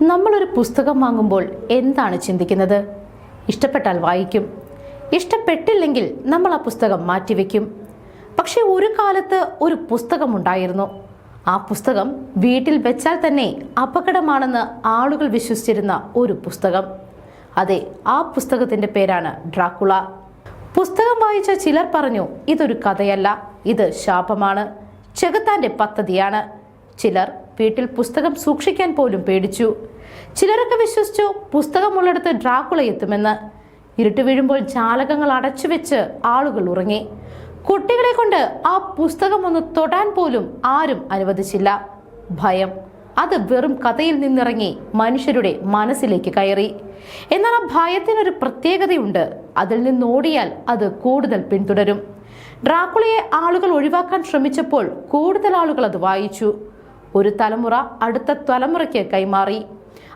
നമ്മളൊരു പുസ്തകം വാങ്ങുമ്പോൾ എന്താണ് ചിന്തിക്കുന്നത്? ഇഷ്ടപ്പെട്ടാൽ വായിക്കും, ഇഷ്ടപ്പെട്ടില്ലെങ്കിൽ നമ്മൾ ആ പുസ്തകം മാറ്റിവെക്കും. പക്ഷെ ഒരു കാലത്ത് ഒരു പുസ്തകമുണ്ടായിരുന്നു. ആ പുസ്തകം വീട്ടിൽ വെച്ചാൽ തന്നെ അപകടമാണെന്ന് ആളുകൾ വിശ്വസിച്ചിരുന്ന ഒരു പുസ്തകം. അതെ, ആ പുസ്തകത്തിന്റെ പേരാണ് ഡ്രാക്കുള. പുസ്തകം വായിച്ച ചിലർ പറഞ്ഞു, ഇതൊരു കഥയല്ല, ഇത് ശാപമാണ്, ചെകുത്താന്റെ പദ്ധതിയാണ്. ചിലർ വീട്ടിൽ പുസ്തകം സൂക്ഷിക്കാൻ പോലും പേടിച്ചു. ചിലരൊക്കെ വിശ്വസിച്ചു പുസ്തകമുള്ളിടത്ത് ഡ്രാക്കുള എത്തുമെന്ന്. ഇരുട്ട് വീഴുമ്പോൾ ജാലകങ്ങൾ അടച്ചുവെച്ച് ആളുകൾ ഉറങ്ങി. കുട്ടികളെ കൊണ്ട് ആ പുസ്തകം ഒന്ന് തൊടാൻ പോലും ആരും അനുവദിച്ചില്ല. ഭയം അത് വെറും കഥയിൽ നിന്നിറങ്ങി മനുഷ്യരുടെ മനസ്സിലേക്ക് കയറി. എന്നാൽ ആ ഭയത്തിനൊരു പ്രത്യേകതയുണ്ട്. അതിൽ നിന്നോടിയാൽ അത് കൂടുതൽ പിന്തുടരും. ഡ്രാക്കുളയെ ആളുകൾ ഒഴിവാക്കാൻ ശ്രമിച്ചപ്പോൾ കൂടുതൽ ആളുകൾ അത് വായിച്ചു. ഒരു തലമുറ അടുത്ത തലമുറയ്ക്ക് കൈമാറി.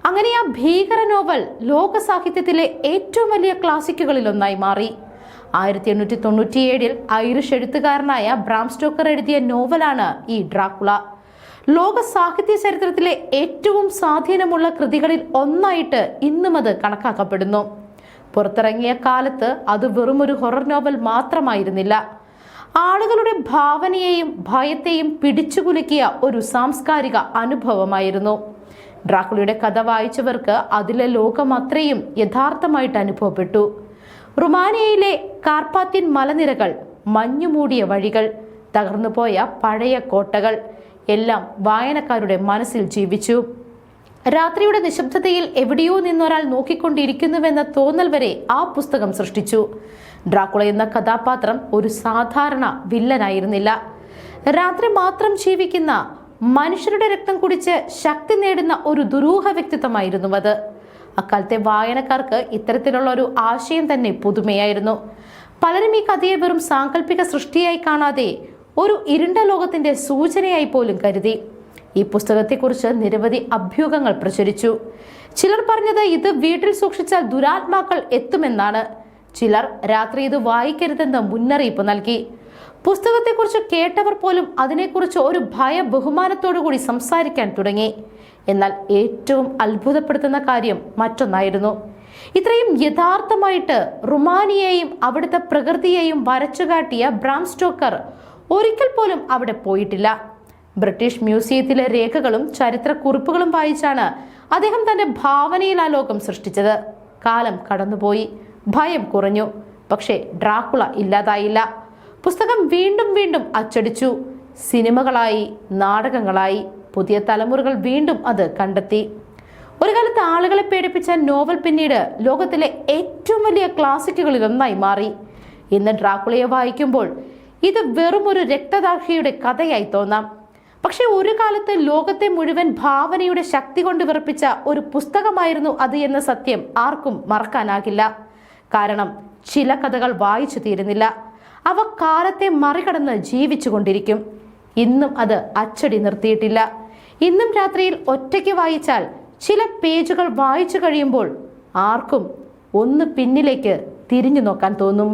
അങ്ങനെ ആ ഭീകര നോവൽ ലോക സാഹിത്യത്തിലെ ഏറ്റവും വലിയ ക്ലാസിക്കുകളിൽ ഒന്നായി മാറി. 1897 ഐറിഷ് എഴുത്തുകാരനായ ബ്രാം സ്റ്റോക്കർ എഴുതിയ നോവലാണ് ഈ ഡ്രാക്കുള. ലോക സാഹിത്യ ചരിത്രത്തിലെ ഏറ്റവും സ്വാധീനമുള്ള കൃതികളിൽ ഒന്നായിട്ട് ഇന്നും അത് കണക്കാക്കപ്പെടുന്നു. പുറത്തിറങ്ങിയ കാലത്ത് അത് വെറുമൊരു ഹൊറർ നോവൽ മാത്രമായിരുന്നില്ല. ആളുകളുടെ ഭാവനയെയും ഭയത്തെയും പിടിച്ചുകുലുക്കിയ ഒരു സാംസ്കാരിക അനുഭവമായിരുന്നു. ഡ്രാക്കുളയുടെ കഥ വായിച്ചവർക്ക് അതിലെ ലോകം അത്രയും യഥാർത്ഥമായിട്ട് അനുഭവപ്പെട്ടു. റുമാനിയയിലെ കാർപ്പാത്യൻ മലനിരകൾ, മഞ്ഞുമൂടിയ വഴികൾ, തകർന്നുപോയ പഴയ കോട്ടകൾ എല്ലാം വായനക്കാരുടെ മനസ്സിൽ ജീവിച്ചു. രാത്രിയുടെ നിശബ്ദതയിൽ എവിടെയോ നിന്നൊരാൾ നോക്കിക്കൊണ്ടിരിക്കുന്നുവെന്ന തോന്നൽ വരെ ആ പുസ്തകം സൃഷ്ടിച്ചു. ഡ്രാക്കുള എന്ന കഥാപാത്രം ഒരു സാധാരണ വില്ലനായിരുന്നില്ല. രാത്രി മാത്രം ജീവിക്കുന്ന, മനുഷ്യരുടെ രക്തം കുടിച്ച് ശക്തി നേടുന്ന ഒരു ദുരൂഹ വ്യക്തിത്വമായിരുന്നു അത്. അക്കാലത്തെ വായനക്കാർക്ക് ഇത്തരത്തിലുള്ള ഒരു ആശയം തന്നെ പുതുമയായിരുന്നു. പലരും ഈ കഥയെ വെറും സാങ്കല്പിക സൃഷ്ടിയായി കാണാതെ ഒരു ഇരുണ്ട ലോകത്തിന്റെ സൂചനയായി പോലും കരുതി. ഈ പുസ്തകത്തെക്കുറിച്ച് നിരവധി അഭ്യൂഹങ്ങൾ പ്രചരിച്ചു. ചിലർ പറഞ്ഞത് ഇത് വീട്ടിൽ സൂക്ഷിച്ചാൽ ദുരാത്മാക്കൾ എത്തുമെന്നാണ്. ചിലർ രാത്രി ഇത് വായിക്കരുതെന്ന് മുന്നറിയിപ്പ് നൽകി. പുസ്തകത്തെക്കുറിച്ച് കേട്ടവർ പോലും അതിനെക്കുറിച്ച് ഒരു ഭയ ബഹുമാനത്തോടു കൂടി സംസാരിക്കാൻ തുടങ്ങി. എന്നാൽ ഏറ്റവും അത്ഭുതപ്പെടുത്തുന്ന കാര്യം മറ്റൊന്നായിരുന്നു. ഇത്രയും യഥാർത്ഥമായിട്ട് റുമാനിയെയും അവിടുത്തെ പ്രകൃതിയെയും വരച്ചുകാട്ടിയ ബ്രാം സ്റ്റോക്കർ ഒരിക്കൽ പോലും അവിടെ പോയിട്ടില്ല. ബ്രിട്ടീഷ് മ്യൂസിയത്തിലെ രേഖകളും ചരിത്രക്കുറിപ്പുകളും വായിച്ചാണ് അദ്ദേഹം തന്റെ ഭാവനയിൽ ആ ലോകം സൃഷ്ടിച്ചത്. കാലം കടന്നുപോയി, ഭയം കുറഞ്ഞു, പക്ഷേ ഡ്രാക്കുള ഇല്ലാതായില്ല. പുസ്തകം വീണ്ടും വീണ്ടും അച്ചടിച്ചു. സിനിമകളായി, നാടകങ്ങളായി. പുതിയ തലമുറകൾ വീണ്ടും അത് കണ്ടെത്തി. ഒരു കാലത്ത് ആളുകളെ പേടിപ്പിച്ച നോവൽ പിന്നീട് ലോകത്തിലെ ഏറ്റവും വലിയ ക്ലാസിക്കുകളിൽ ഒന്നായി മാറി. ഇന്ന് ഡ്രാക്കുളയെ വായിക്കുമ്പോൾ ഇത് വെറും ഒരു രക്തസാക്ഷിയുടെ കഥയായി തോന്നാം. പക്ഷെ ഒരു കാലത്ത് ലോകത്തെ മുഴുവൻ ഭാവനയുടെ ശക്തി കൊണ്ട് വിറപ്പിച്ച ഒരു പുസ്തകമായിരുന്നു അത് എന്ന സത്യം ആർക്കും മറക്കാനാകില്ല. കാരണം ചില കഥകൾ വായിച്ചു തീരുന്നില്ല. അവ കാലത്തെ മറികടന്ന് ജീവിച്ചു കൊണ്ടിരിക്കും. ഇന്നും അത് അച്ചടി നിർത്തിയിട്ടില്ല. ഇന്നും രാത്രിയിൽ ഒറ്റയ്ക്ക് വായിച്ചാൽ ചില പേജുകൾ വായിച്ചു കഴിയുമ്പോൾ ആർക്കും ഒന്ന് പിന്നിലേക്ക് തിരിഞ്ഞു നോക്കാൻ തോന്നും.